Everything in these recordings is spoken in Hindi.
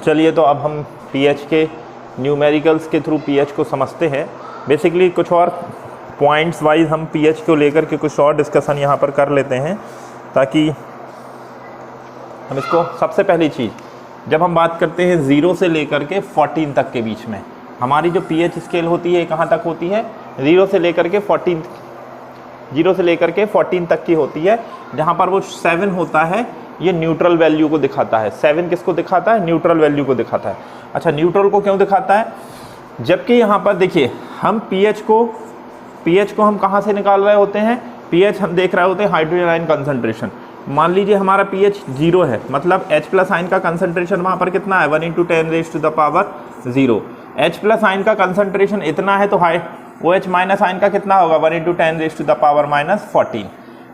चलिए तो अब हम पीएच के न्यूमेरिकल्स के थ्रू पीएच को समझते हैं। बेसिकली कुछ और पॉइंट्स वाइज हम पीएच को लेकर के कुछ और डिस्कशन यहाँ पर कर लेते हैं, ताकि हम इसको सबसे पहली चीज़ जब हम बात करते हैं 0 से लेकर के 14 तक के बीच में हमारी जो पीएच स्केल होती है कहाँ तक होती है? 0 से लेकर के 14 तक की होती है, जहाँ पर वो 7 होता है ये न्यूट्रल वैल्यू को दिखाता है। 7 किसको दिखाता है? न्यूट्रल वैल्यू को दिखाता है। अच्छा, न्यूट्रल को क्यों दिखाता है? जबकि यहाँ पर देखिए हम पीएच को हम कहाँ से निकाल रहे होते हैं? पीएच हम देख रहे होते हैं हाइड्रोजन आयन कंसंट्रेशन। मान लीजिए हमारा पीएच 0 है, मतलब H+ आयन का कंसंट्रेशन वहाँ पर कितना है? 1 × 10⁻�0। H+ आयन का कंसंट्रेशन इतना है तो OH- आयन का कितना होगा? 1 × 10⁻⁻14।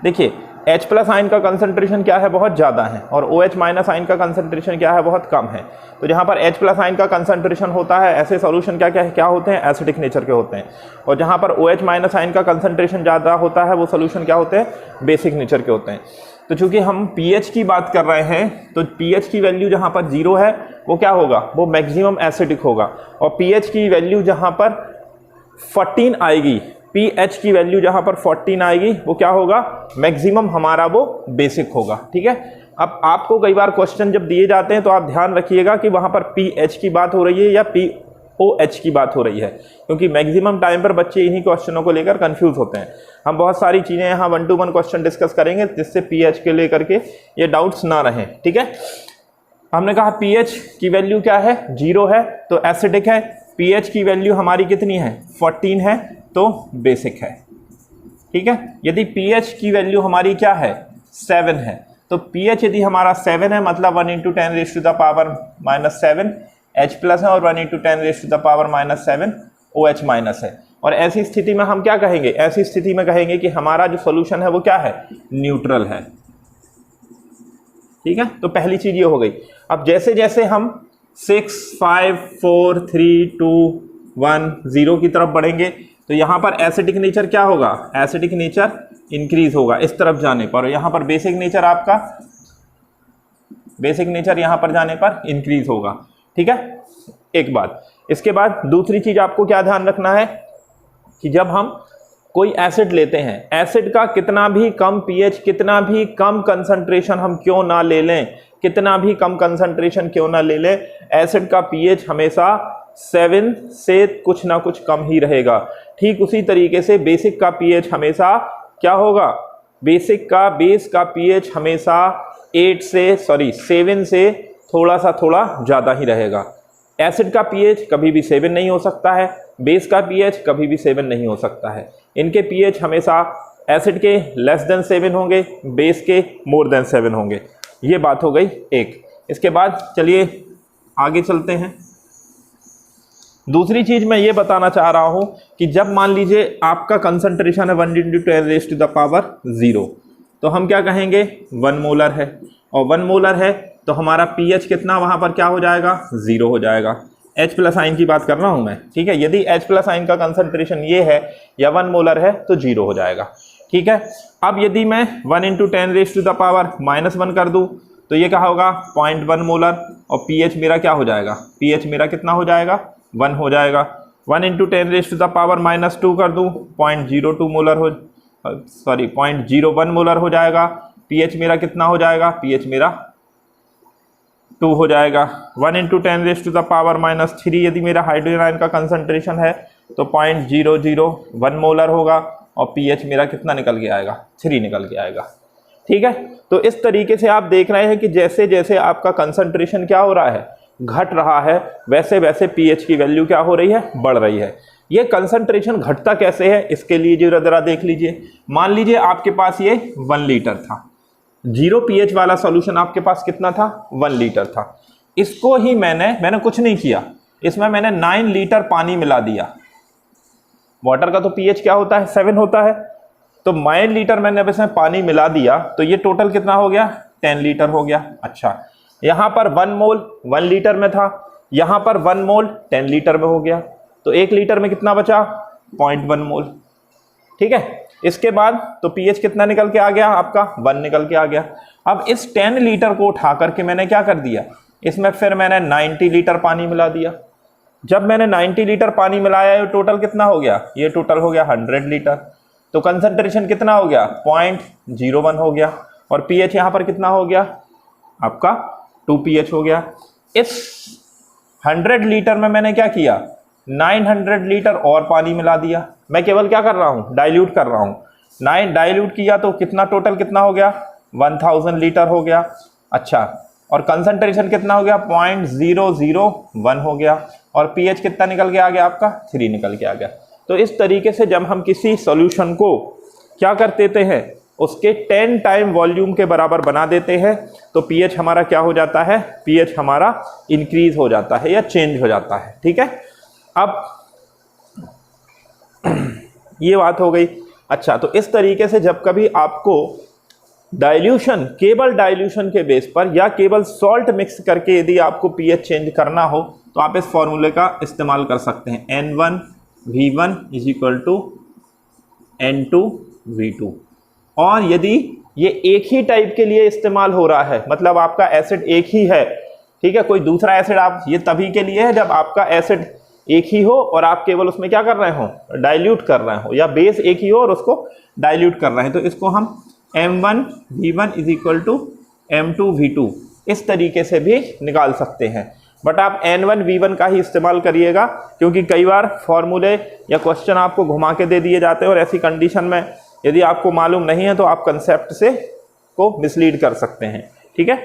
देखिए H+ आयन का कंसंट्रेशन क्या है? बहुत ज़्यादा है, और OH- आयन का कंसंट्रेशन क्या है? बहुत कम है। तो जहाँ पर H+ आयन का कंसंट्रेशन होता है ऐसे सॉल्यूशन क्या होते हैं? एसिडिक नेचर के होते हैं। और जहाँ पर OH- आयन का कंसंट्रेशन ज़्यादा होता है वो सॉल्यूशन क्या होते हैं? बेसिक नेचर के होते हैं। तो चूंकि हम पीएच की बात कर रहे हैं तो पीएच की वैल्यू जहाँ पर 0 है वो क्या होगा? वो मैक्सिमम एसिडिक होगा। और पीएच की वैल्यू जहाँ पर 14 आएगी, पीएच की वैल्यू जहाँ पर 14 आएगी वो क्या होगा? मैक्सिमम हमारा वो बेसिक होगा। ठीक है। अब आपको कई बार क्वेश्चन जब दिए जाते हैं तो आप ध्यान रखिएगा कि वहाँ पर पीएच की बात हो रही है या पीओएच की बात हो रही है, क्योंकि मैक्सिमम टाइम पर बच्चे इन्हीं क्वेश्चनों को लेकर कंफ्यूज होते हैं। हम बहुत सारी चीज़ें यहाँ 1-to-1 क्वेश्चन डिस्कस करेंगे जिससे पीएच के लेकर के ये डाउट्स ना रहें। ठीक है। हमने कहा पीएच की वैल्यू क्या है? 0 है तो एसिडिक है। पीएच की वैल्यू हमारी कितनी है? 14 है तो बेसिक है। ठीक है। यदि पीएच की वैल्यू हमारी क्या है? 7 है, तो पीएच यदि हमारा 7 है मतलब 1 × 10⁻⁷ H+ है और 1 × 10⁻⁷ OH- है। और ऐसी स्थिति में हम क्या कहेंगे? ऐसी स्थिति में कहेंगे कि हमारा जो सॉल्यूशन है वो क्या है? न्यूट्रल है। ठीक है। तो पहली चीज ये हो गई। अब जैसे जैसे हम 6, 5, 4, 3, 2, 1, 0 की तरफ बढ़ेंगे तो यहाँ पर एसिडिक नेचर क्या होगा? एसिडिक नेचर इंक्रीज होगा इस तरफ जाने पर, और यहाँ पर बेसिक नेचर यहाँ पर जाने पर इंक्रीज होगा। ठीक है। एक बात। इसके बाद दूसरी चीज आपको क्या ध्यान रखना है कि जब हम कोई एसिड लेते हैं, एसिड का कितना भी कम पीएच, कितना भी कम कंसंट्रेशन हम क्यों ना ले लें, कितना भी कम कंसंट्रेशन क्यों ना ले लें, एसिड का पीएच हमेशा 7 से कुछ ना कुछ कम ही रहेगा। ठीक उसी तरीके से बेसिक का पीएच हमेशा क्या होगा? बेस का पीएच हमेशा 7 से थोड़ा ज़्यादा ही रहेगा। एसिड का पीएच कभी भी 7 नहीं हो सकता है, बेस का पीएच कभी भी 7 नहीं हो सकता है। इनके पीएच हमेशा एसिड के <7 होंगे, बेस के <7 होंगे। ये बात हो गई एक। इसके बाद चलिए आगे चलते हैं। दूसरी चीज मैं ये बताना चाह रहा हूं कि जब मान लीजिए आपका कंसंट्रेशन है 1 × 10⁻�0, तो हम क्या कहेंगे? 1 मोलर है, और 1 मोलर है तो हमारा पीएच कितना वहां पर क्या हो जाएगा? 0 हो जाएगा। H+ आयन की बात कर रहा हूं मैं। ठीक है। यदि H+ आयन का कंसंट्रेशन ये है या 1 मोलर है तो 0 हो जाएगा। ठीक है। अब यदि मैं 1 × 10⁻⁻1 कर दूं तो ये क्या होगा? 0.1 मोलर, और पीएच मेरा क्या हो जाएगा? पीएच मेरा कितना हो जाएगा? 1 हो जाएगा। 1 × 10⁻⁻2 कर दूं 0.02 मोलर 0.01 मोलर हो जाएगा। पीएच मेरा कितना हो जाएगा? पीएच मेरा 2 हो जाएगा। 1 × 10⁻³ यदि मेरा हाइड्रोजन आयन का कंसंट्रेशन है तो 0.001 मोलर होगा, और पीएच मेरा कितना निकल के आएगा? 3 निकल के आएगा। ठीक है। तो इस तरीके से आप देख रहे हैं कि जैसे जैसे आपका कंसंट्रेशन क्या हो रहा है? घट रहा है, वैसे वैसे पीएच की वैल्यू क्या हो रही है? बढ़ रही है। ये कंसंट्रेशन घटता कैसे है इसके लिए जरा देख लीजिए। मान लीजिए आपके पास ये 1 लीटर था, 0 पीएच वाला सॉल्यूशन आपके पास कितना था? 1 लीटर था। इसको ही मैंने कुछ नहीं किया, इसमें मैंने 9 लीटर पानी मिला दिया। वाटर का तो पीएच क्या होता है? 7 होता है। तो 9 लीटर मैंने अब इसमें पानी मिला दिया तो ये टोटल कितना हो गया? 10 लीटर हो गया। अच्छा, यहाँ पर 1 मोल 1 लीटर में था, यहाँ पर 1 मोल 10 लीटर में हो गया, तो 1 लीटर में कितना बचा? 0.1 मोल। ठीक है। इसके बाद तो पीएच कितना निकल के आ गया आपका? 1 निकल के आ गया। अब इस 10 लीटर को उठा करके मैंने क्या कर दिया? इसमें फिर मैंने 90 लीटर पानी मिला दिया। जब मैंने 90 लीटर पानी मिलाया ये टोटल कितना हो गया, ये टोटल हो गया 100 लीटर। तो कंसंट्रेशन कितना हो गया, 0.01 हो गया। और पीएच यहाँ पर कितना हो गया आपका 2 pH हो गया। इस 100 लीटर में मैंने क्या किया, 900 लीटर और पानी मिला दिया। मैं केवल क्या कर रहा हूँ, डाइल्यूट कर रहा हूँ। 9 डाइल्यूट किया तो कितना टोटल कितना हो गया, 1000 लीटर हो गया। अच्छा, और कंसंट्रेशन कितना हो गया, 0.001 हो गया। और पीएच कितना निकल के आ गया आपका, 3 निकल के आ गया। तो इस तरीके से जब हम किसी सॉल्यूशन को क्या कर देते हैं, उसके 10 टाइम वॉल्यूम के बराबर बना देते हैं, तो पीएच हमारा क्या हो जाता है, पीएच हमारा इंक्रीज हो जाता है या चेंज हो जाता है। ठीक है, अब ये बात हो गई। अच्छा, तो इस तरीके से जब कभी आपको डाइल्यूशन, केवल डाइल्यूशन के बेस पर या केवल सॉल्ट मिक्स करके यदि आपको पीएच चेंज करना हो तो आप इस फॉर्मूले का इस्तेमाल कर सकते हैं, N1V1 = N2V2। और यदि ये एक ही टाइप के लिए इस्तेमाल हो रहा है, मतलब आपका एसिड एक ही है, ठीक है, कोई दूसरा एसिड आप, ये तभी के लिए है जब आपका एसिड एक ही हो और आप केवल उसमें क्या कर रहे हो, डाइल्यूट कर रहे हो, या बेस एक ही हो और उसको डाइल्यूट कर रहे हैं, तो इसको हम M1V1 = M2V2 इस तरीके से भी निकाल सकते हैं। बट आप N1V1 का ही इस्तेमाल करिएगा, क्योंकि कई बार फॉर्मूले या क्वेश्चन आपको घुमा के दे दिए जाते हैं और ऐसी कंडीशन में यदि आपको मालूम नहीं है तो आप कंसेप्ट से को मिसलीड कर सकते हैं। ठीक है,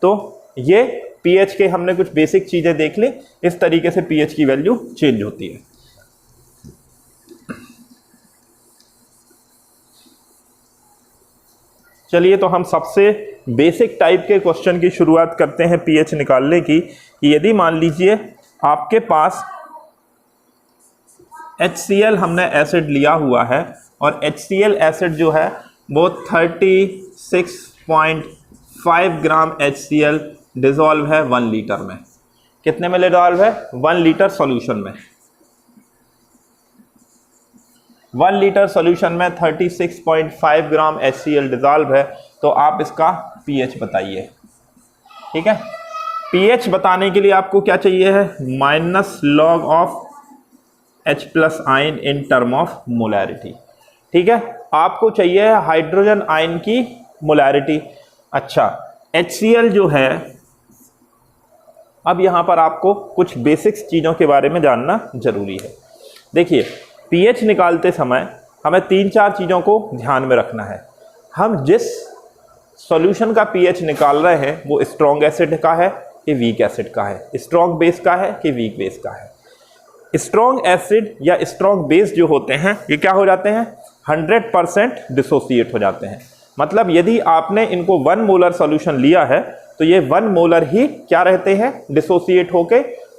तो ये पीएच के हमने कुछ बेसिक चीज़ें देख ली, इस तरीके से पीएच की वैल्यू चेंज होती है। चलिए, तो हम सबसे बेसिक टाइप के क्वेश्चन की शुरुआत करते हैं पीएच निकालने की। कि यदि मान लीजिए आपके पास HCl हमने एसिड लिया हुआ है और HCl एसिड जो है वो 36.5 ग्राम HCl डिजॉल्व है 1 लीटर में। कितने में डिजॉल्व है, 1 लीटर सॉल्यूशन में। 1 लीटर सॉल्यूशन में 36.5 ग्राम HCl डिजॉल्व है, तो आप इसका पीएच बताइए। ठीक है, पीएच बताने के लिए आपको क्या चाहिए है, -log of H+ ion in term of molarity. ठीक है, आपको चाहिए है हाइड्रोजन आयन की मोलैरिटी। अच्छा, HCl जो है, अब यहां पर आपको कुछ बेसिक्स चीज़ों के बारे में जानना जरूरी है। देखिए, पीएच निकालते समय हमें 3-4 चीज़ों को ध्यान में रखना है। हम जिस सॉल्यूशन का पीएच निकाल रहे हैं वो स्ट्रॉन्ग एसिड का है कि वीक एसिड का है, स्ट्रॉन्ग बेस का है कि वीक बेस का है। स्ट्रॉन्ग एसिड या स्ट्रॉन्ग बेस जो होते हैं ये क्या हो जाते हैं, 100% डिसोसिएट हो जाते हैं। मतलब यदि आपने इनको 1 मोलर सॉल्यूशन लिया है तो ये 1 मोलर ही क्या रहते हैं, डिसोसिएट होके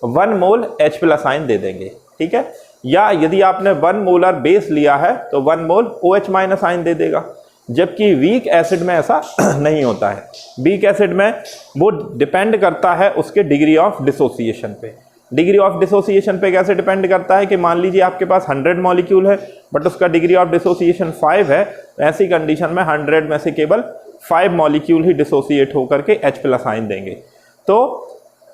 1 मोल H+ आयन दे देंगे। ठीक है, या यदि आपने 1 मोलर बेस लिया है तो 1 मोल OH- आयन दे देगा। जबकि वीक एसिड में ऐसा नहीं होता है। वीक एसिड में वो डिपेंड करता है उसके डिग्री ऑफ डिसोसिएशन पे। डिग्री ऑफ डिसोसिएशन पे कैसे डिपेंड करता है कि मान लीजिए आपके पास 100 मॉलिक्यूल है बट उसका डिग्री ऑफ डिसोसिएशन 5 है, तो ऐसी कंडीशन में 100 में से केवल 5 मॉलिक्यूल ही डिसोसिएट होकर के H+ आयन देंगे। तो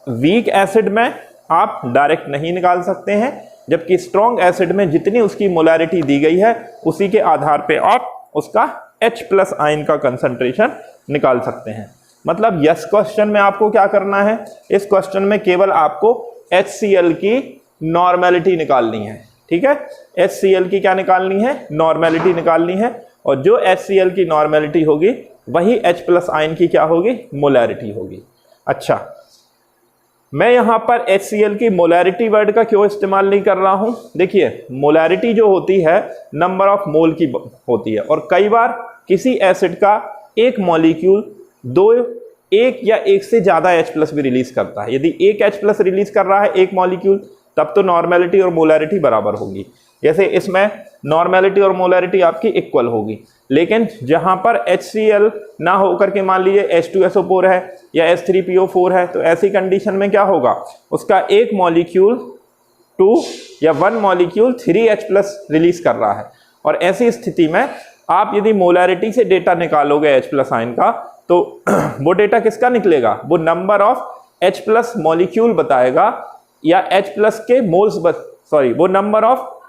वीक एसिड में आप डायरेक्ट नहीं निकाल सकते हैं, जबकि स्ट्रॉन्ग एसिड में जितनी उसकी मोलैरिटी दी गई है उसी के आधार पे आप उसका H+ आयन का कंसंट्रेशन निकाल सकते हैं। मतलब यस क्वेश्चन में आपको क्या करना है, इस क्वेश्चन में केवल आपको HCl की नॉर्मेलिटी निकालनी है। ठीक है, HCl की क्या निकालनी है, नॉर्मेलिटी निकालनी है, और जो HCl की नॉर्मेलिटी होगी वही H+ आयन की क्या होगी, मोलैरिटी होगी। अच्छा, मैं यहां पर HCl की मोलैरिटी वर्ड का क्यों इस्तेमाल नहीं कर रहा हूं, देखिए मोलैरिटी जो होती है नंबर ऑफ मोल की होती है, और कई बार किसी एसिड का एक मॉलिक्यूल एक या एक से ज्यादा H+ भी रिलीज करता है। यदि एक H+ रिलीज कर रहा है एक मॉलिक्यूल, तब तो नॉर्मेलिटी और मोलैरिटी बराबर होगी। जैसे इसमें नॉर्मेलिटी और मोलैरिटी आपकी इक्वल होगी। लेकिन जहां पर HCl ना होकर के मान लीजिए H2SO4 है या H3PO4 है, तो ऐसी कंडीशन में क्या होगा, उसका एक मॉलिक्यूल 2 या 1 मॉलिक्यूल 3H+ रिलीज कर रहा है। और ऐसी स्थिति में आप यदि मोलैरिटी से डेटा निकालोगे H+ आयन का, तो वो डेटा किसका निकलेगा, वो number of H plus molecule बताएगा या H प्लस के मोल्स वो नंबर ऑफ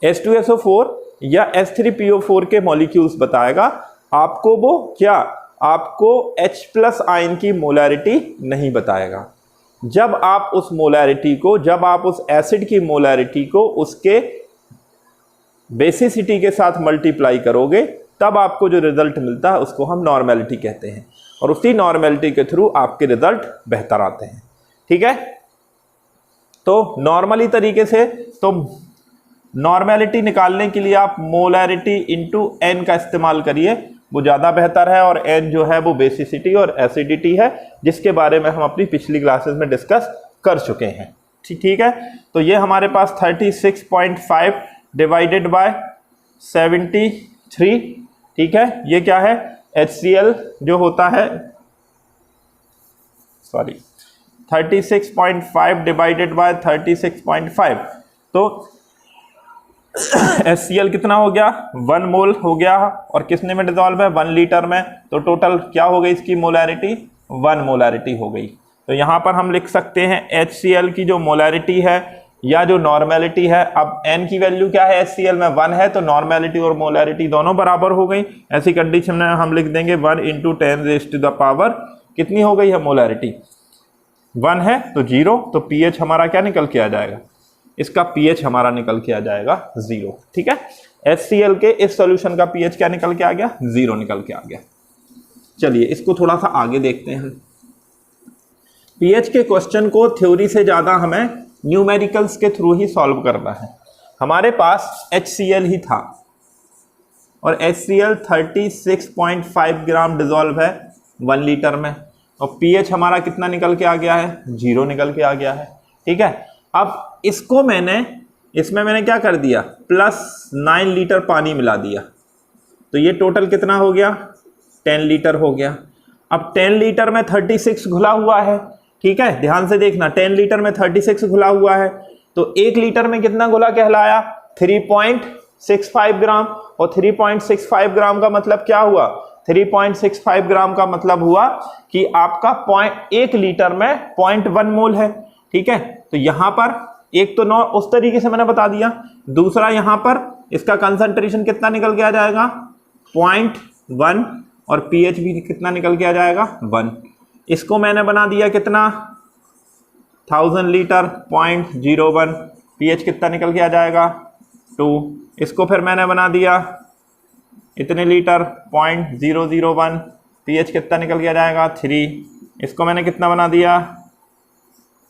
H2SO4 या H3PO4 के मॉलिक्यूल्स बताएगा। आपको वो क्या, आपको H प्लस आयन की मोलैरिटी नहीं बताएगा। जब आप उस मोलैरिटी को, जब आप उस एसिड की मोलैरिटी को उसके बेसिसिटी के साथ मल्टीप्लाई करोगे, तब आपको जो रिजल्ट मिलता है उसको हम नॉर्मेलिटी कहते हैं, और उसी नॉर्मेलिटी के थ्रू आपके रिजल्ट बेहतर आते हैं। ठीक है, तो नॉर्मली तरीके से तो नॉर्मेलिटी निकालने के लिए आप मोलैरिटी इंटू एन का इस्तेमाल करिए, वो ज़्यादा बेहतर है। और एन जो है वो बेसिसिटी और एसिडिटी है, जिसके बारे में हम अपनी पिछली क्लासेस में डिस्कस कर चुके हैं। ठीक है, तो ये हमारे पास 36.5 डिवाइडेड बाय 73, ठीक है, ये क्या है, HCl जो होता है, 36.5 डिवाइडेड बाय 36.5, तो HCl कितना हो गया, 1 मोल हो गया, और किसने में डिजॉल्व है, 1 लीटर में। तो टोटल क्या हो गई इसकी मोलैरिटी, 1 मोलैरिटी हो गई। तो यहाँ पर हम लिख सकते हैं HCl की जो मोलैरिटी है या जो नॉर्मेलिटी है, अब n की वैल्यू क्या है, HCl में 1 है, तो नॉर्मेलिटी और मोलैरिटी दोनों बराबर हो गई। ऐसी कंडीशन में हम लिख देंगे 1 × 10⁻⁴ कितनी हो गई है मोलैरिटी, 1 है तो 0, तो pH हमारा क्या निकल के आ जाएगा, इसका pH हमारा निकल के आ जाएगा 0। ठीक है, HCl के इस सॉल्यूशन का pH क्या निकल के आ गया, 0 निकल के आ गया। चलिए इसको थोड़ा सा आगे देखते हैं। pH के क्वेश्चन को थ्योरी से ज़्यादा हमें न्यूमेरिकल्स के थ्रू ही सॉल्व करना है। हमारे पास HCl ही था और HCl 36.5 ग्राम डिजॉल्व है 1 लीटर में, और pH हमारा कितना निकल के आ गया है, 0 निकल के आ गया है। ठीक है, अब इसको इसमें मैंने क्या कर दिया, +9 लीटर पानी मिला दिया, तो ये टोटल कितना हो गया, 10 लीटर हो गया। अब 10 लीटर में 36 घुला हुआ है। ठीक है, ध्यान से देखना, 10 लीटर में 36 घुला हुआ है, तो 1 लीटर में कितना घुला कहलाया, 3.65 ग्राम, और 3.65 ग्राम का मतलब क्या हुआ, 3.65 ग्राम का मतलब हुआ कि आपका 1 लीटर में 0.1 मोल है। ठीक है, तो यहां पर एक तो उस तरीके से मैंने बता दिया, दूसरा यहां पर इसका कंसंट्रेशन कितना निकल के आ जाएगा, 0.1, और pH भी कितना निकल के आ जाएगा, 1। इसको मैंने बना दिया कितना, 1000 लीटर 0.01, pH कितना निकल के आ जाएगा, 2। इसको फिर मैंने बना दिया इतने लीटर 0.001, pH कितना निकल के आ जाएगा, 3। इसको मैंने कितना बना दिया,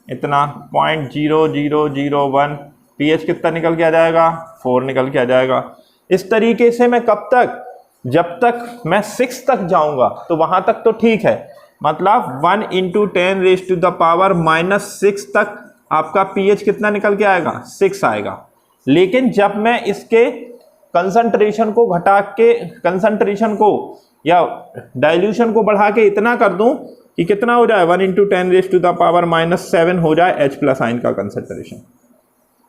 इतना 0.0001, pH कितना निकल के आ जाएगा, 4 निकल के आ जाएगा। इस तरीके से मैं कब तक, जब तक मैं 6 तक जाऊंगा तो वहां तक तो ठीक है, मतलब 1 × 10⁻⁻6 तक आपका pH कितना निकल के आएगा, 6 आएगा। लेकिन जब मैं इसके कंसंट्रेशन को घटा के, कंसंट्रेशन को या डाइल्यूशन को बढ़ा के इतना कर दूं कि कितना हो जाए, 1 × 10⁻⁻7 हो जाए H प्लस आयन का कंसंट्रेशन,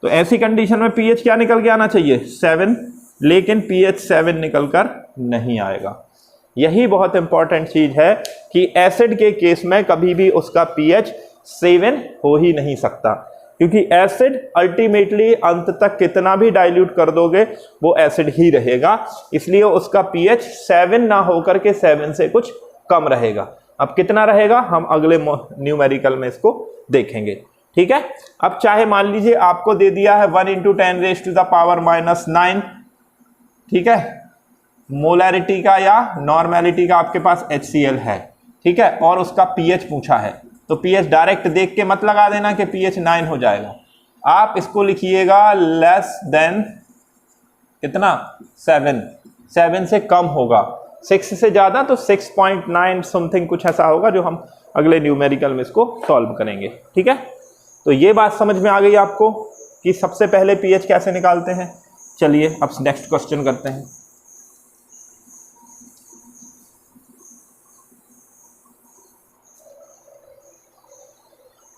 तो ऐसी कंडीशन में pH क्या निकल के आना चाहिए, 7, लेकिन pH 7 निकल कर नहीं आएगा। यही बहुत इंपॉर्टेंट चीज है कि एसिड के केस में कभी भी उसका pH 7 हो ही नहीं सकता, क्योंकि एसिड अल्टीमेटली अंत तक कितना भी डाइल्यूट कर दोगे वो एसिड ही रहेगा, इसलिए उसका pH 7 ना होकर के 7 से कुछ कम रहेगा। अब कितना रहेगा हम अगले न्यूमेरिकल में इसको देखेंगे। ठीक है, अब चाहे मान लीजिए आपको दे दिया है 1 × 10⁻⁻9, ठीक है, मोलैरिटी का या नॉर्मेलिटी का आपके पास HCl है, ठीक है, और उसका pH पूछा है, तो pH डायरेक्ट देख के मत लगा देना कि pH 9 हो जाएगा, आप इसको लिखिएगा लेस देन कितना, 7 से कम होगा, 6 से ज़्यादा तो 6.9 समथिंग कुछ ऐसा होगा, जो हम अगले न्यूमेरिकल में इसको सॉल्व करेंगे। ठीक है, तो ये बात समझ में आ गई आपको कि सबसे पहले pH कैसे निकालते हैं। चलिए अब नेक्स्ट क्वेश्चन करते हैं।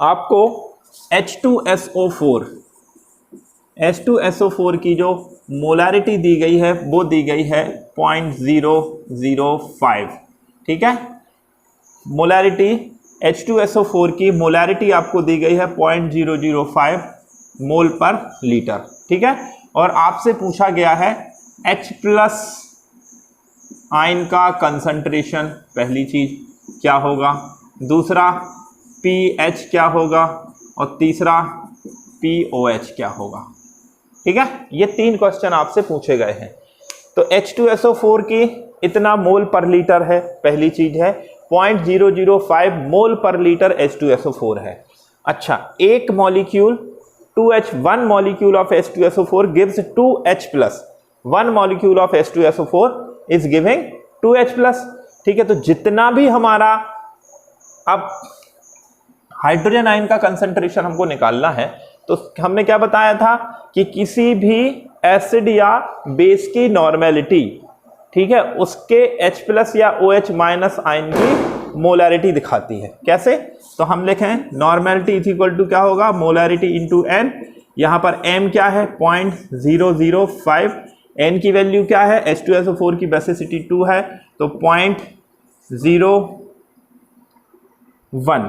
आपको H2SO4 की जो मोलैरिटी दी गई है वो दी गई है 0.005, ठीक है, मोलैरिटी H2SO4 की मोलैरिटी आपको दी गई है 0.005 मोल पर लीटर, ठीक है। और आपसे पूछा गया है H प्लस आयन का कंसंट्रेशन, पहली चीज क्या होगा, दूसरा pH क्या होगा, और तीसरा pOH क्या होगा, ठीक है। ये 3 क्वेश्चन आपसे पूछे गए हैं। तो H2SO4 की इतना मोल पर लीटर है, पहली चीज है 0.005 मोल पर लीटर H2SO4 है। अच्छा, एक molecule 2H, 1 molecule of H2SO4 gives 2H plus, 1 molecule of H2SO4 is giving 2H plus, ठीक है। तो जितना भी हमारा अब हाइड्रोजन आयन का कंसंट्रेशन हमको निकालना है, तो हमने क्या बताया था कि किसी भी एसिड या बेस की नॉर्मेलिटी, ठीक है, उसके H प्लस या OH माइनस आयन की मोलैरिटी दिखाती है। कैसे? तो हम लिखें नॉर्मेलिटी इज इक्वल टू क्या होगा, मोलैरिटी इंटू N। यहाँ पर M क्या है 0.005, N की वैल्यू क्या है, H2SO4 की बेसिसिटी 2 है तो 0.01,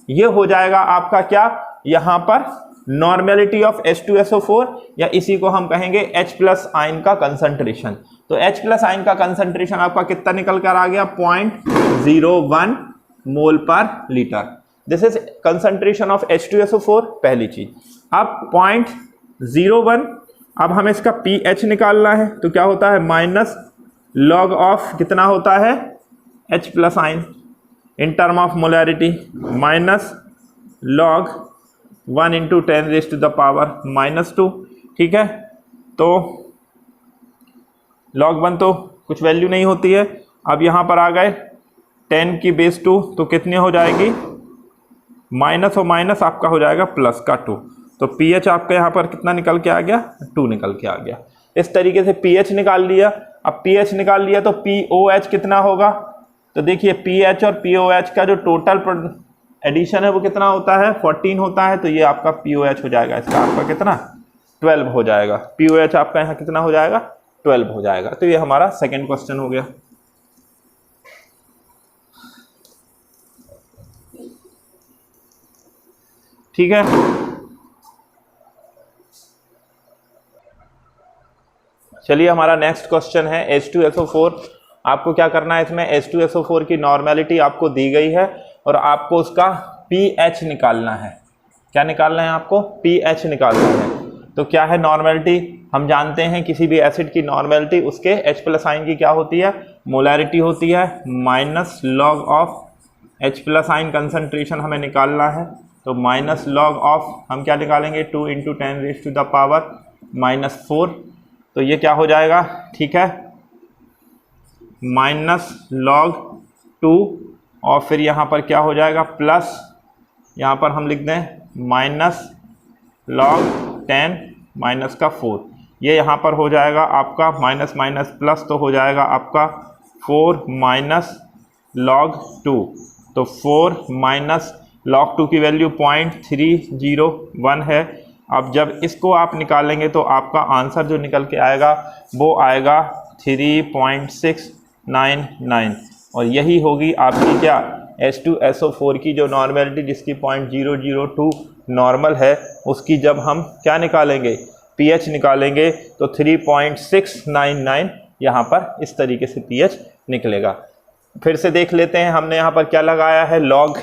ये हो जाएगा आपका क्या, यहाँ पर नॉर्मेलिटी ऑफ H2SO4, या इसी को हम कहेंगे H प्लस आयन का कंसंट्रेशन। तो H प्लस आयन का कंसंट्रेशन आपका कितना निकल कर आ गया, 0.01 मोल पर litre. This is concentration of H2SO4, पहली चीज। अब 0.01, अब हमें इसका pH निकालना है, तो क्या होता है माइनस लॉग ऑफ कितना होता है H plus ion in term of molarity, minus log 1 into 10⁻⁻², ठीक है। तो log 1 तो कुछ वैल्यू नहीं होती है। अब यहाँ पर आ गए 10⁻², तो कितनी हो जाएगी, माइनस और माइनस आपका हो जाएगा प्लस का 2, तो pH आपका यहाँ पर कितना निकल के आ गया, 2 निकल के आ गया। इस तरीके से pH निकाल लिया। अब pH निकाल लिया तो pOH कितना होगा, तो देखिए pH और pOH का जो टोटल एडिशन है वो कितना होता है, 14 होता है, तो ये आपका pOH हो जाएगा, इसका आपका कितना 12 हो जाएगा। pOH आपका यहाँ कितना हो जाएगा, 12 हो जाएगा। तो ये हमारा सेकंड क्वेश्चन हो गया। ठीक है, चलिए हमारा नेक्स्ट क्वेश्चन है H2SO4। आपको क्या करना है, इसमें H2SO4 की नॉर्मेलिटी आपको दी गई है और आपको उसका pH निकालना है। क्या निकालना है आपको, pH निकालना है। तो क्या है नॉर्मेलिटी, हम जानते हैं किसी भी एसिड की नॉर्मेलिटी उसके H प्लस आयन की क्या होती है, मोलैरिटी होती है, minus log of H plus ion concentration हमें निकालना है, तो माइनस लॉग ऑफ हम क्या निकालेंगे 2 इंटू 10⁻⁻4, तो ये क्या हो जाएगा, ठीक है, माइनस लॉग 2 और फिर यहाँ पर क्या हो जाएगा प्लस, यहाँ पर हम लिख दें माइनस लॉग 10 माइनस का 4, ये यहाँ पर हो जाएगा आपका माइनस माइनस प्लस, तो हो जाएगा आपका 4 माइनस लॉग 2, तो 4 माइनस लॉग 2 की वैल्यू 0.301 है। अब जब इसको आप निकालेंगे तो आपका आंसर जो निकल के आएगा वो आएगा 3.699, और यही होगी आपकी क्या H2SO4 की जो नॉर्मेलिटी जिसकी 0.002 नॉर्मल है, उसकी जब हम क्या निकालेंगे pH निकालेंगे तो 3.699 यहाँ पर इस तरीके से pH निकलेगा। फिर से देख लेते हैं, हमने यहाँ पर क्या लगाया है, log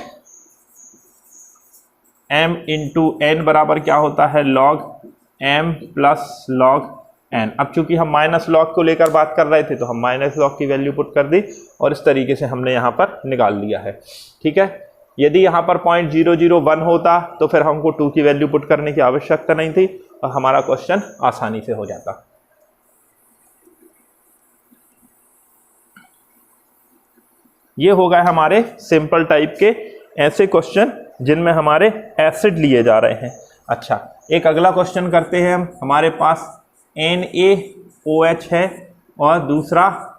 m इंटू n बराबर क्या होता है, log m plus log n। अब चूंकि हम माइनस लॉग को लेकर बात कर रहे थे तो हम माइनस लॉग की वैल्यू पुट कर दी और इस तरीके से हमने यहाँ पर निकाल लिया है। ठीक है, यदि यहाँ पर 0.001 होता तो फिर हमको 2 की वैल्यू पुट करने की आवश्यकता नहीं थी और हमारा क्वेश्चन आसानी से हो जाता। ये हो गए हमारे सिंपल टाइप के ऐसे क्वेश्चन जिनमें हमारे एसिड लिए जा रहे हैं। अच्छा, एक अगला क्वेश्चन करते हैं हम। हमारे पास NaOH है और दूसरा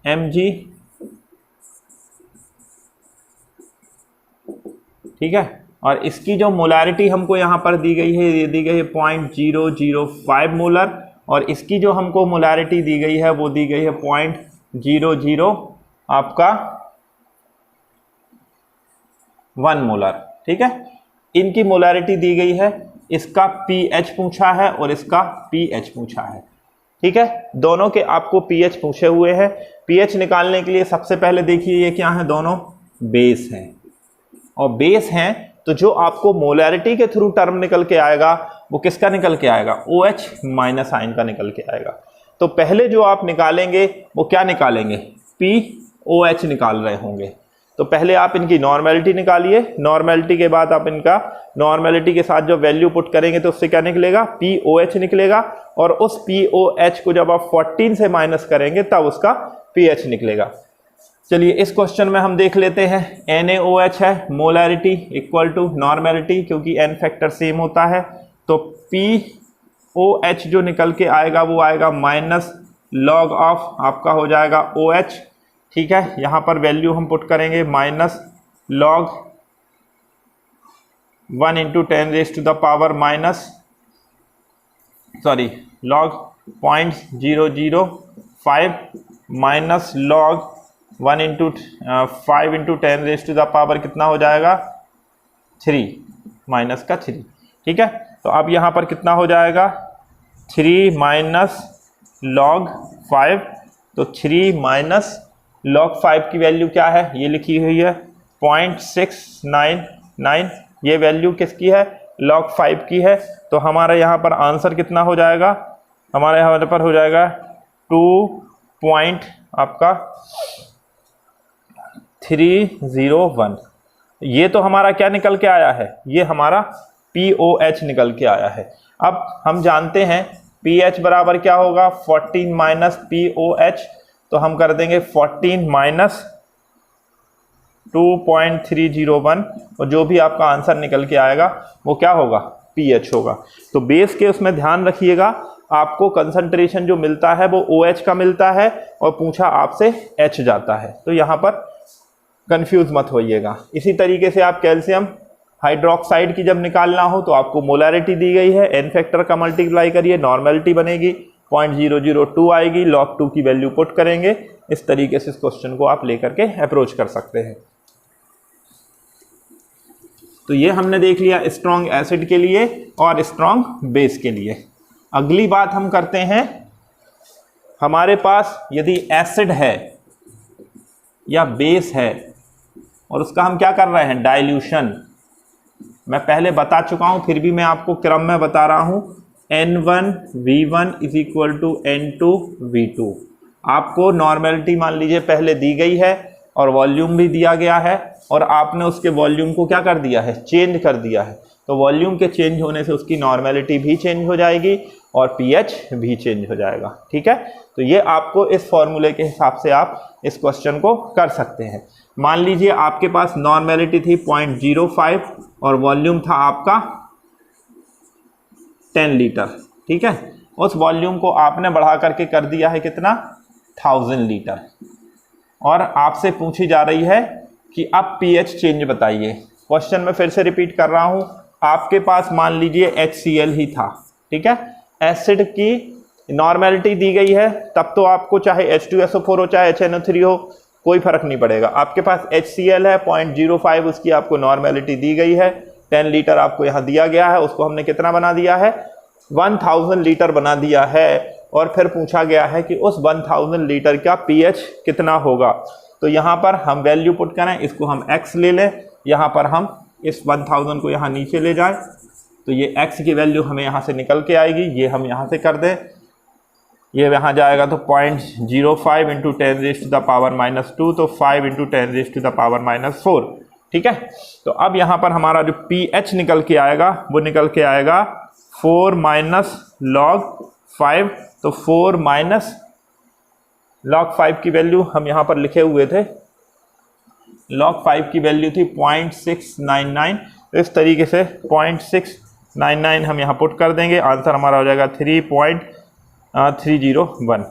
Mg, ठीक है, और इसकी जो मोलैरिटी हमको यहाँ पर दी गई है, ये दी गई है 0.005 मोलर, और इसकी जो हमको मोलैरिटी दी गई है वो दी गई है 0.00 आपका 1 मोलर, ठीक है। इनकी मोलैरिटी दी गई है, इसका pH पूछा है और इसका pH पूछा है, ठीक है। दोनों के आपको pH पूछे हुए हैं। pH निकालने के लिए सबसे पहले देखिए ये क्या है, दोनों बेस हैं, और बेस हैं तो जो आपको मोलैरिटी के थ्रू टर्म निकल के आएगा वो किसका निकल के आएगा, OH माइनस आयन का निकल के आएगा। तो पहले जो आप निकालेंगे वो क्या निकालेंगे, POH निकाल रहे होंगे। तो पहले आप इनकी नॉर्मेलिटी निकालिए, नॉर्मेलिटी के बाद आप इनका नॉर्मेलिटी के साथ जो वैल्यू पुट करेंगे तो उससे क्या निकलेगा, POH निकलेगा, और उस POH को जब आप 14 से माइनस करेंगे तब उसका pH निकलेगा। चलिए इस क्वेश्चन में हम देख लेते हैं, NaOH है, मोलैरिटी इक्वल टू नॉर्मेलिटी, क्योंकि n फैक्टर सेम होता है, तो POH जो निकल के आएगा वो आएगा माइनस लॉग ऑफ आपका हो जाएगा OH, ठीक है। यहाँ पर वैल्यू हम पुट करेंगे minus log 1 into 10 raise to the power log 0.005 minus log 1 into 5 into 10 raise to the power कितना हो जाएगा 3, माइनस का 3, ठीक है। तो अब यहाँ पर कितना हो जाएगा 3 माइनस लॉग 5, तो 3 माइनस लॉग 5 की वैल्यू क्या है, ये लिखी हुई है 0.699, ये वैल्यू किसकी है, लॉग 5 की है। तो हमारा यहाँ पर आंसर कितना हो जाएगा, हमारे यहाँ पर हो जाएगा 2.301। ये तो हमारा क्या निकल के आया है, ये हमारा POH निकल के आया है। अब हम जानते हैं pH बराबर क्या होगा, 14 माइनस POH, तो हम कर देंगे 14 माइनस 2.301, और जो भी आपका आंसर निकल के आएगा वो क्या होगा, pH होगा। तो बेस के उसमें ध्यान रखिएगा, आपको कंसंट्रेशन जो मिलता है वो OH का मिलता है और पूछा आपसे H जाता है, तो यहाँ पर कंफ्यूज मत होइएगा। इसी तरीके से आप कैल्शियम हाइड्रोक्साइड की जब निकालना हो तो आपको मोलैरिटी दी गई है, n फैक्टर का मल्टीप्लाई करिए, नॉर्मेलिटी बनेगी 0.002 आएगी, log 2 की वैल्यू पुट करेंगे। इस तरीके से इस क्वेश्चन को आप लेकर के अप्रोच कर सकते हैं। तो ये हमने देख लिया स्ट्रॉन्ग एसिड के लिए और स्ट्रॉन्ग बेस के लिए। अगली बात हम करते हैं, हमारे पास यदि एसिड है या बेस है और उसका हम क्या कर रहे हैं, डाइल्यूशन। मैं पहले बता चुका हूं, फिर भी मैं आपको क्रम में बता रहा हूं, N1V1 is equal to N2V2। आपको नॉर्मेलिटी मान लीजिए पहले दी गई है और वॉल्यूम भी दिया गया है, और आपने उसके वॉल्यूम को क्या कर दिया है, चेंज कर दिया है। तो वॉल्यूम के चेंज होने से उसकी नॉर्मेलिटी भी चेंज हो जाएगी और pH भी चेंज हो जाएगा, ठीक है। तो ये आपको इस फॉर्मूले के हिसाब से आप इस क्वेश्चन को कर सकते हैं। मान लीजिए आपके पास नॉर्मेलिटी थी 0.05 और वॉल्यूम था आपका 10 लीटर, ठीक है। उस वॉल्यूम को आपने बढ़ा करके कर दिया है कितना, 1000 लीटर, और आपसे पूछी जा रही है कि अब pH चेंज बताइए। क्वेश्चन में फिर से रिपीट कर रहा हूं, आपके पास मान लीजिए HCl ही था, ठीक है। एसिड की नॉर्मेलिटी दी गई है, तब तो आपको चाहे H2SO4 हो चाहे HNO3 हो, कोई फर्क नहीं पड़ेगा। आपके पास HCl है 0.05, उसकी आपको नॉर्मेलिटी दी गई है, 10 लीटर आपको यहाँ दिया गया है, उसको हमने कितना बना दिया है, 1000 लीटर बना दिया है। और फिर पूछा गया है कि उस 1000 लीटर का pH कितना होगा। तो यहाँ पर हम वैल्यू पुट करें, इसको हम x ले लें, यहाँ पर हम इस 1000 को यहाँ नीचे ले जाएं, तो ये x की वैल्यू हमें यहाँ से निकल के आएगी, ये हम यहाँ से कर दें, ये यहाँ जाएगा तो 0.05 into 10 raise to the power -2, तो 5 into 10 raise to the power -4, ठीक है। तो अब यहाँ पर हमारा जो pH निकल के आएगा वो निकल के आएगा 4 माइनस log 5, तो 4 माइनस log 5 की वैल्यू हम यहाँ पर लिखे हुए थे, log 5 की वैल्यू थी 0.699, तो इस तरीके से 0.699 हम यहाँ पुट कर देंगे, आंसर हमारा हो जाएगा 3.301,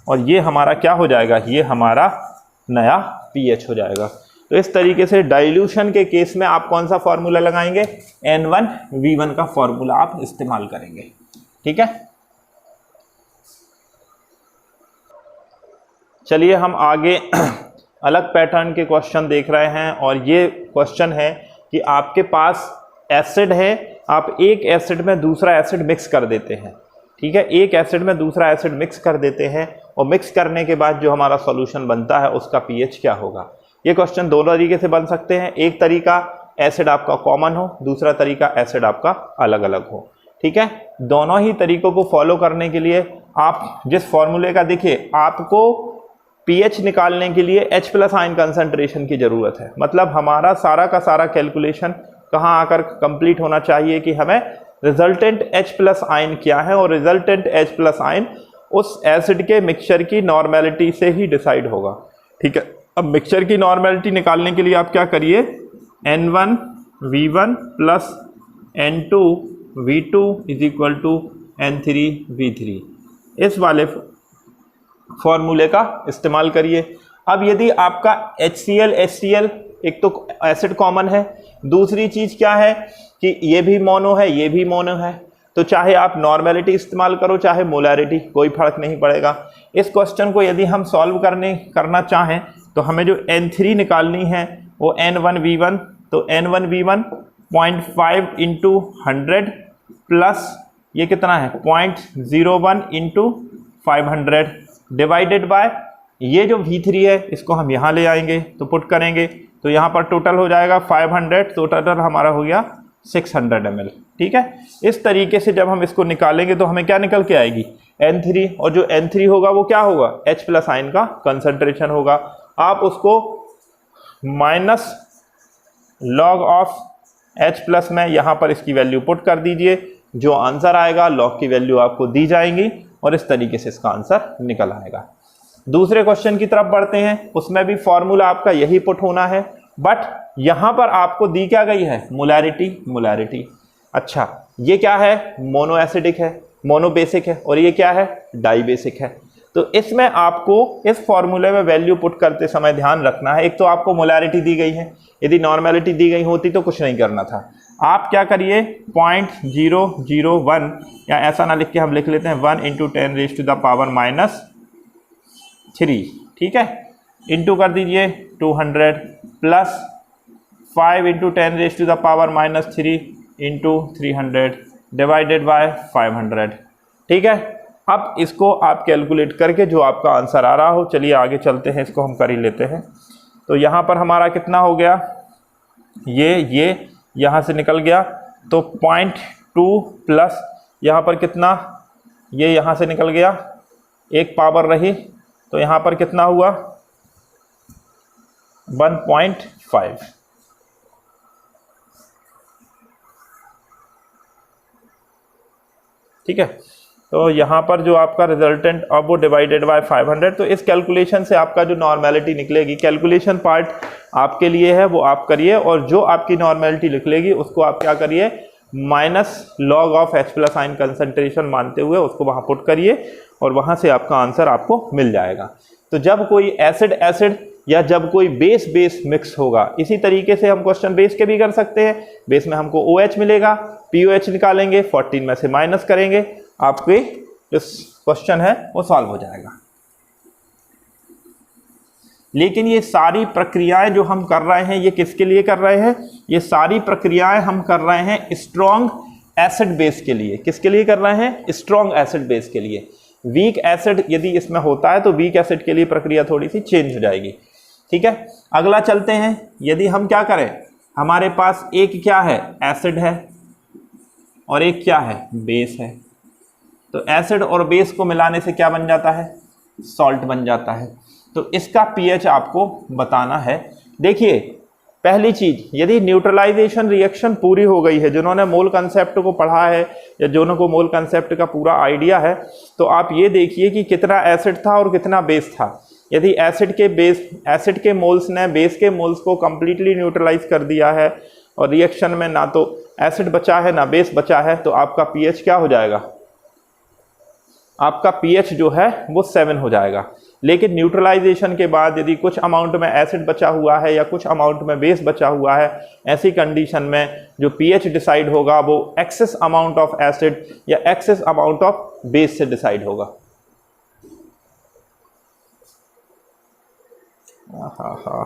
और ये हमारा क्या हो जाएगा, ये हमारा नया pH हो जाएगा। तो इस तरीके से डाइल्यूशन के केस में आप कौन सा फॉर्मूला लगाएंगे, N1V1 का फॉर्मूला आप इस्तेमाल करेंगे, ठीक है। चलिए हम आगे अलग पैटर्न के क्वेश्चन देख रहे हैं, और ये क्वेश्चन है कि आपके पास एसिड है, आप एक एसिड में दूसरा एसिड मिक्स कर देते हैं, ठीक है, एक एसिड में दूसरा एसिड मिक्स कर देते हैं और मिक्स करने के बाद जो हमारा सॉल्यूशन बनता है उसका पीएच क्या होगा। ये क्वेश्चन दो तरीके से बन सकते हैं, एक तरीका एसिड आपका कॉमन हो, दूसरा तरीका एसिड आपका अलग अलग हो, ठीक है। दोनों ही तरीकों को फॉलो करने के लिए आप जिस फॉर्मूले का देखिए, आपको पीएच निकालने के लिए H+ आयन कंसंट्रेशन की ज़रूरत है, मतलब हमारा सारा का सारा कैलकुलेशन कहाँ आकर कंप्लीट होना चाहिए कि हमें रिजल्टेंट H+ आयन क्या है और रिजल्टेंट H+ आयन उस एसिड के मिक्सचर की नॉर्मेलिटी से ही डिसाइड होगा, ठीक है। अब मिक्सचर की नॉर्मेलिटी निकालने के लिए आप क्या करिए, N1V1 plus N2V2 is equal to N3V3, इस वाले फॉर्मूले का इस्तेमाल करिए। अब यदि आपका HCl एक तो एसिड कॉमन है, दूसरी चीज़ क्या है कि ये भी मोनो है, ये भी मोनो है, तो चाहे आप नॉर्मेलिटी इस्तेमाल करो चाहे मोलैरिटी, कोई फर्क नहीं पड़ेगा। इस क्वेश्चन को यदि हम सॉल्व करना चाहें तो हमें जो N3 निकालनी है वो N1V1, तो N1V1 0.5 इंटू 100 प्लस ये कितना है 0.01 इंटू 500 डिवाइडेड बाय ये जो V3 है इसको हम यहाँ ले आएंगे तो पुट करेंगे तो यहाँ पर टोटल हो जाएगा 500, तो टोटल हमारा हो गया 600 ml, ठीक है। इस तरीके से जब हम इसको निकालेंगे तो हमें क्या निकल के आएगी N3, और जो N3 होगा वो क्या होगा H+ आयन का कंसंट्रेशन होगा। आप उसको माइनस लॉग ऑफ H+ में यहाँ पर इसकी वैल्यू पुट कर दीजिए, जो आंसर आएगा लॉग की वैल्यू आपको दी जाएंगी और इस तरीके से इसका आंसर निकल आएगा। दूसरे क्वेश्चन की तरफ बढ़ते हैं, उसमें भी फॉर्मूला आपका यही पुट होना है, बट यहाँ पर आपको दी क्या गई है मोलैरिटी। अच्छा, ये क्या है मोनो एसिडिक है, मोनो बेसिक है, और ये क्या है डाई बेसिक है। तो इसमें आपको इस फॉर्मूले में वैल्यू पुट करते समय ध्यान रखना है, एक तो आपको मोलैरिटी दी गई है, यदि नॉर्मेलिटी दी गई होती तो कुछ नहीं करना था। आप क्या करिए 0.001, या ऐसा ना लिख के हम लिख लेते हैं 1 × 10⁻³ ठीक है, इंटू कर दीजिए 200 प्लस 5 × 10⁻³ इंटू 300 डिवाइडेड बाय 500, ठीक है। अब इसको आप कैलकुलेट करके जो आपका आंसर आ रहा हो, चलिए आगे चलते हैं, इसको हम कर ही लेते हैं। तो यहाँ पर हमारा कितना हो गया, ये यहाँ से निकल गया तो 0.2 प्लस यहाँ पर कितना, ये यहाँ से निकल गया, एक पावर रही तो यहाँ पर कितना हुआ 1.5, ठीक है। तो यहाँ पर जो आपका रिजल्टेंट अब वो डिवाइडेड बाय 500, तो इस कैलकुलेशन से आपका जो नॉर्मेलिटी निकलेगी, कैलकुलेशन पार्ट आपके लिए है वो आप करिए, और जो आपकी नॉर्मेलिटी निकलेगी उसको आप क्या करिए minus log of H+ ion concentration मानते हुए उसको वहाँ पुट करिए और वहाँ से आपका आंसर आपको मिल जाएगा। तो जब कोई एसिड या जब कोई बेस मिक्स होगा, इसी तरीके से हम क्वेश्चन बेस के भी कर सकते हैं। बेस में हमको OH मिलेगा, POH निकालेंगे, 14 में से माइनस करेंगे, आपके जो क्वेश्चन है वो सॉल्व हो जाएगा। लेकिन ये सारी प्रक्रियाएं जो हम कर रहे हैं ये किसके लिए कर रहे हैं, ये सारी प्रक्रियाएं हम कर रहे हैं स्ट्रॉन्ग एसिड बेस के लिए। किसके लिए कर रहे हैं, स्ट्रॉन्ग एसिड बेस के लिए। वीक एसिड यदि इसमें होता है तो वीक एसिड के लिए प्रक्रिया थोड़ी सी चेंज हो जाएगी, ठीक है। अगला चलते हैं, यदि हम क्या करें, हमारे पास एक क्या है एसिड है और एक क्या है बेस है, तो एसिड और बेस को मिलाने से क्या बन जाता है, सॉल्ट बन जाता है। तो इसका पीएच आपको बताना है। देखिए पहली चीज, यदि न्यूट्रलाइजेशन रिएक्शन पूरी हो गई है, जिन्होंने मोल कंसेप्ट को पढ़ा है या जिन्हों को मोल कंसेप्ट का पूरा आइडिया है, तो आप ये देखिए कि कितना एसिड था और कितना बेस था। यदि एसिड के मोल्स ने बेस के मोल्स को कंप्लीटली न्यूट्रलाइज कर दिया है और रिएक्शन में ना तो एसिड बचा है ना बेस बचा है, तो आपका पीएच क्या हो जाएगा, आपका पीएच जो है वो 7 हो जाएगा। लेकिन न्यूट्रलाइजेशन के बाद यदि कुछ अमाउंट में एसिड बचा हुआ है या कुछ अमाउंट में बेस बचा हुआ है, ऐसी कंडीशन में जो पीएच डिसाइड होगा वो एक्सेस अमाउंट ऑफ एसिड या एक्सेस अमाउंट ऑफ बेस से डिसाइड होगा। हाँ,